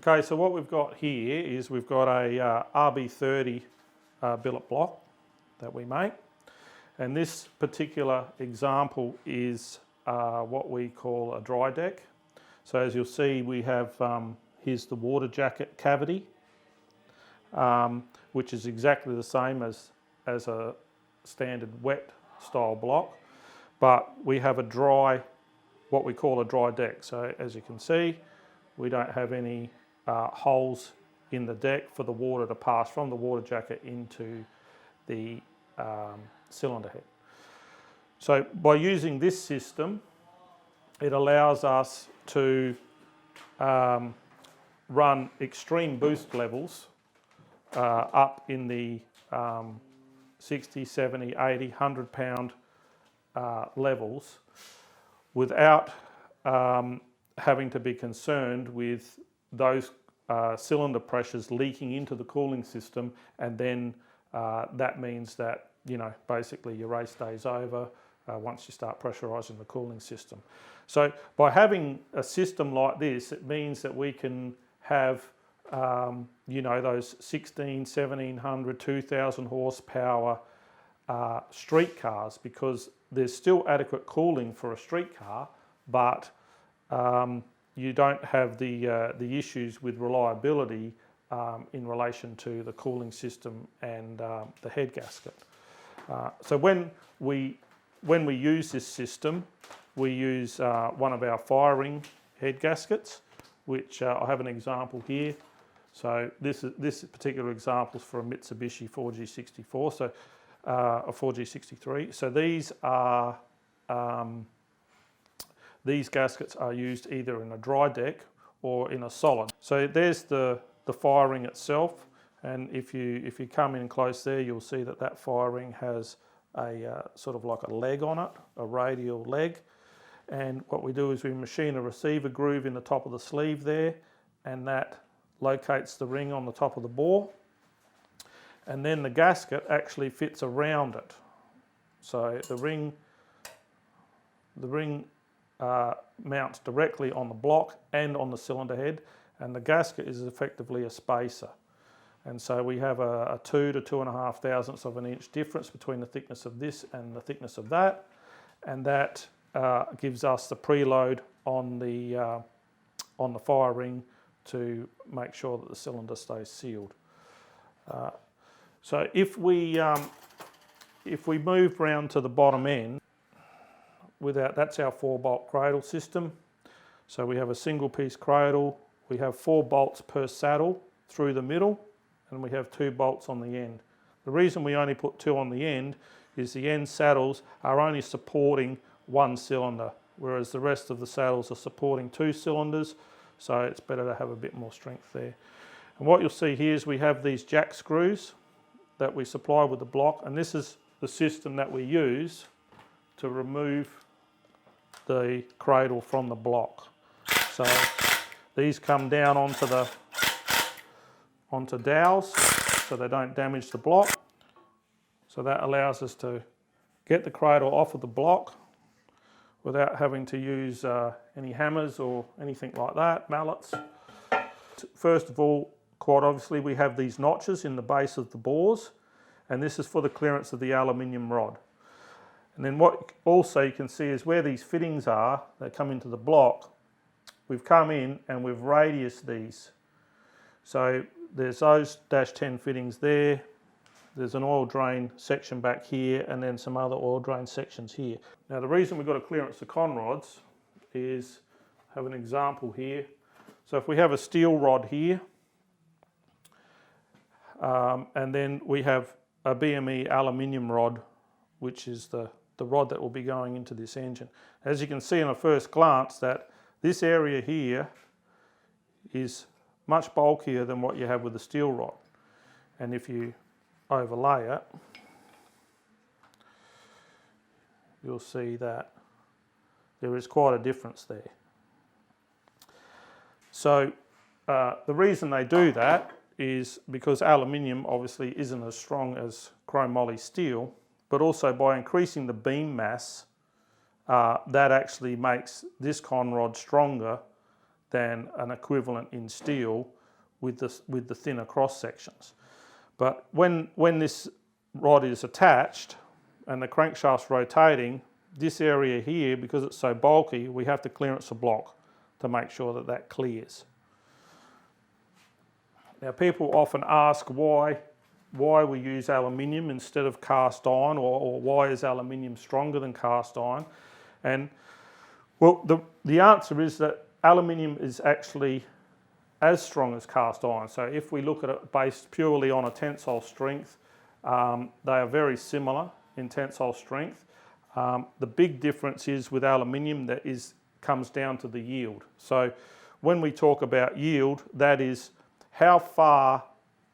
Okay, so what we've got here is we've got a RB30 billet block that we make, and this particular example is what we call a dry deck. So as you'll see, we have here's the water jacket cavity, which is exactly the same as a standard wet style block, but we have a dry, what we call a dry deck. So as you can see, we don't have any holes in the deck for the water to pass from the water jacket into the cylinder head. So by using this system, it allows us to run extreme boost levels up in the 60, 70, 80, 100 pound levels without having to be concerned with those cylinder pressures leaking into the cooling system, and then that means that, you know, basically your race day's over once you start pressurising the cooling system. So by having a system like this, it means that we can have you know, those 16, 1700, 2000 horsepower street cars, because there's still adequate cooling for a street car, but you don't have the issues with reliability in relation to the cooling system and the head gasket. So when we use this system, we use one of our firing head gaskets, which I have an example here. So this particular example is for a Mitsubishi 4G64, so a 4G63. So these gaskets are used either in a dry deck or in a solid. So there's the firing itself, and if you come in close there, you'll see that firing has a sort of like a leg on it, a radial leg. And what we do is we machine a receiver groove in the top of the sleeve there, and that locates the ring on the top of the bore. And then the gasket actually fits around it. So the ring mounts directly on the block and on the cylinder head, and the gasket is effectively a spacer. And so we have a 2 to 2.5 thousandths of an inch difference between the thickness of this and the thickness of that, and that gives us the preload on the fire ring to make sure that the cylinder stays sealed. So if we move round to the bottom end, that's our 4-bolt cradle system. So we have a single piece cradle, we have 4 bolts per saddle through the middle, and we have 2 bolts on the end. The reason we only put 2 on the end is the end saddles are only supporting 1 cylinder, whereas the rest of the saddles are supporting 2 cylinders, so it's better to have a bit more strength there. And what you'll see here is we have these jack screws that we supply with the block, and this is the system that we use to remove the cradle from the block. So these come down onto dowels so they don't damage the block. So that allows us to get the cradle off of the block without having to use any hammers or anything like that, mallets. First of all, quite obviously, we have these notches in the base of the bores, and this is for the clearance of the aluminium rod. And then what also you can see is where these fittings are, they come into the block, we've come in and we've radiused these. So there's those -10 fittings there, there's an oil drain section back here, and then some other oil drain sections here. Now the reason we've got to clearance the conrods is, have an example here. So if we have a steel rod here, and then we have a BME aluminium rod, which is the rod that will be going into this engine. As you can see on a first glance, that this area here is much bulkier than what you have with the steel rod. And if you overlay it, you'll see that there is quite a difference there. So the reason they do that is because aluminium obviously isn't as strong as chrome moly steel, but also by increasing the beam mass, that actually makes this conrod stronger than an equivalent in steel, with the thinner cross sections. But when this rod is attached and the crankshaft's rotating, this area here, because it's so bulky, we have to clearance the block to make sure that that clears. Now, people often ask why we use aluminium instead of cast iron, or why is aluminium stronger than cast iron? And well, the answer is that aluminium is actually as strong as cast iron. So if we look at it based purely on a tensile strength, they are very similar in tensile strength. The big difference is with aluminium comes down to the yield. So when we talk about yield, that is how far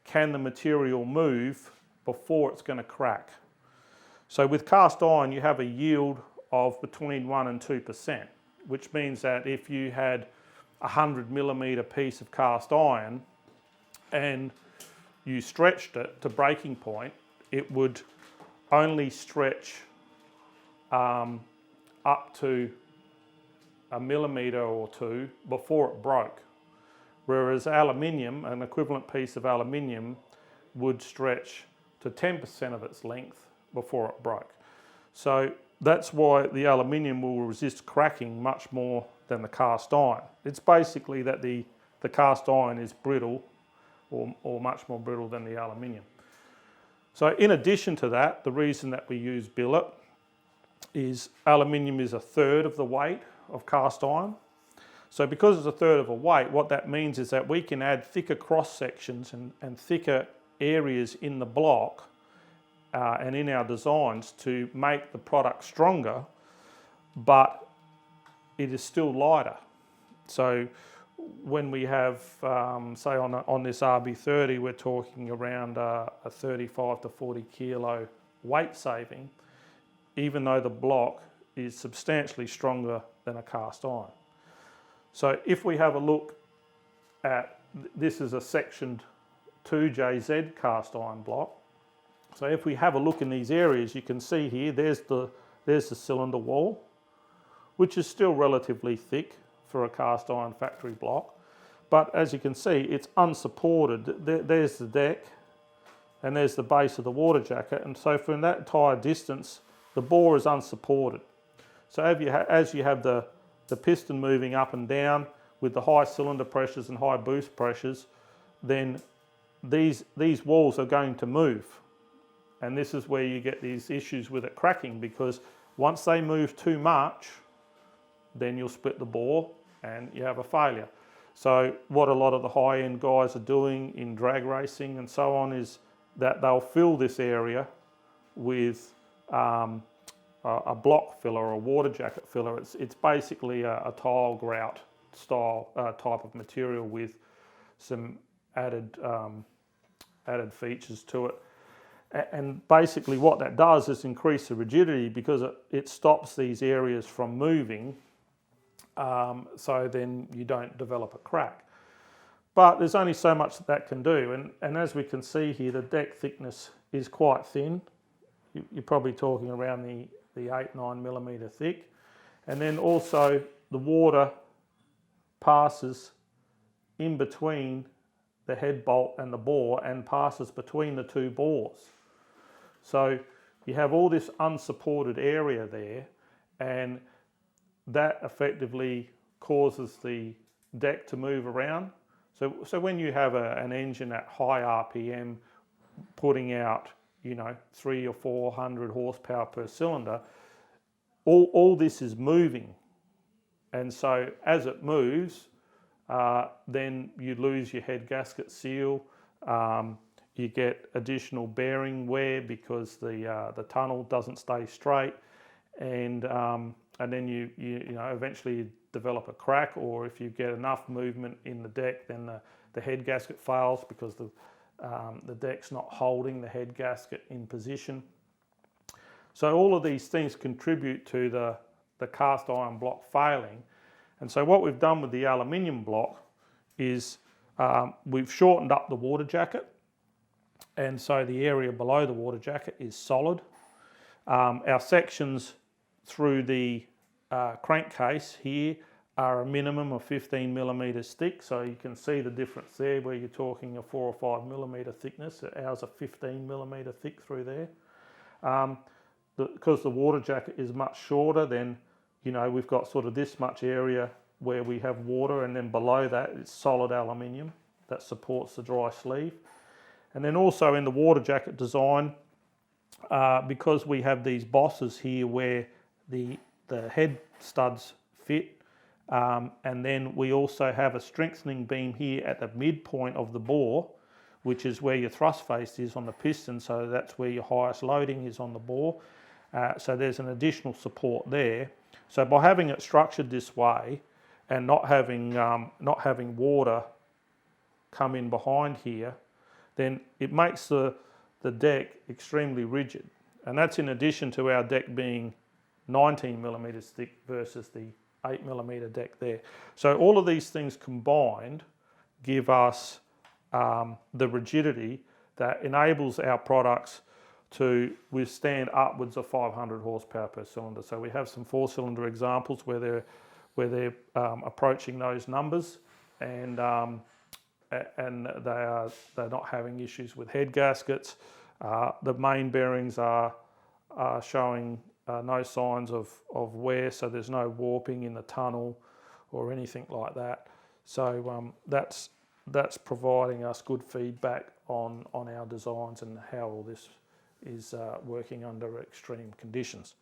can the material move before it's going to crack. So with cast iron, you have a yield of between 1 and 2%, which means that if you had a 100mm piece of cast iron and you stretched it to breaking point, it would only stretch up to a millimetre or two before it broke. Whereas aluminium, an equivalent piece of aluminium, would stretch to 10% of its length before it broke. So that's why the aluminium will resist cracking much more than the cast iron. It's basically that the cast iron is brittle or much more brittle than the aluminium. So in addition to that, the reason that we use billet is aluminium is a third of the weight of cast iron. So because it's a third of a weight, what that means is that we can add thicker cross sections and thicker areas in the block and in our designs to make the product stronger, but it is still lighter. So when we have, say on this RB30, we're talking around a 35 to 40 kilo weight saving, even though the block is substantially stronger than a cast iron. So if we have a look at, this is a sectioned 2JZ cast iron block. So if we have a look in these areas, you can see here, there's the cylinder wall, which is still relatively thick for a cast iron factory block. But as you can see, it's unsupported. There's the deck and there's the base of the water jacket. And so from that entire distance, the bore is unsupported. So as you have the piston moving up and down with the high cylinder pressures and high boost pressures, then these walls are going to move. And this is where you get these issues with it cracking, because once they move too much, then you'll split the bore and you have a failure. So what a lot of the high-end guys are doing in drag racing and so on is that they'll fill this area with a block filler or a water jacket filler. It's basically a tile grout style type of material with some added features to it. And basically what that does is increase the rigidity, because it stops these areas from moving, so then you don't develop a crack. But there's only so much that can do, and as we can see here, the deck thickness is quite thin. You're probably talking around the 8-9mm thick, and then also the water passes in between the head bolt and the bore and passes between the two bores. So you have all this unsupported area there, and that effectively causes the deck to move around. So when you have an engine at high RPM putting out, 300 or 400 horsepower per cylinder, all this is moving. And so as it moves, then you lose your head gasket seal. You get additional bearing wear because the tunnel doesn't stay straight, and then you eventually develop a crack, or if you get enough movement in the deck, then the head gasket fails because the deck's not holding the head gasket in position. So all of these things contribute to the cast iron block failing. And so what we've done with the aluminium block is we've shortened up the water jacket, and so the area below the water jacket is solid. Our sections through the crankcase here are a minimum of 15 millimetres thick, so you can see the difference there where you're talking a 4 or 5 millimetre thickness. Ours are 15 millimetre thick through there. Because the water jacket is much shorter, then we've got sort of this much area where we have water, and then below that it's solid aluminium that supports the dry sleeve. And then also in the water jacket design, because we have these bosses here where the head studs fit, and then we also have a strengthening beam here at the midpoint of the bore, which is where your thrust face is on the piston, so that's where your highest loading is on the bore. So there's an additional support there. So by having it structured this way and not having water come in behind here, then it makes the deck extremely rigid. And that's in addition to our deck being 19 millimetres thick versus the 8 millimetre deck there. So all of these things combined give us the rigidity that enables our products to withstand upwards of 500 horsepower per cylinder. So we have some 4-cylinder examples where they're approaching those numbers, and they're not having issues with head gaskets. The main bearings are showing no signs of wear, so there's no warping in the tunnel or anything like that. So that's providing us good feedback on our designs and how all this is working under extreme conditions.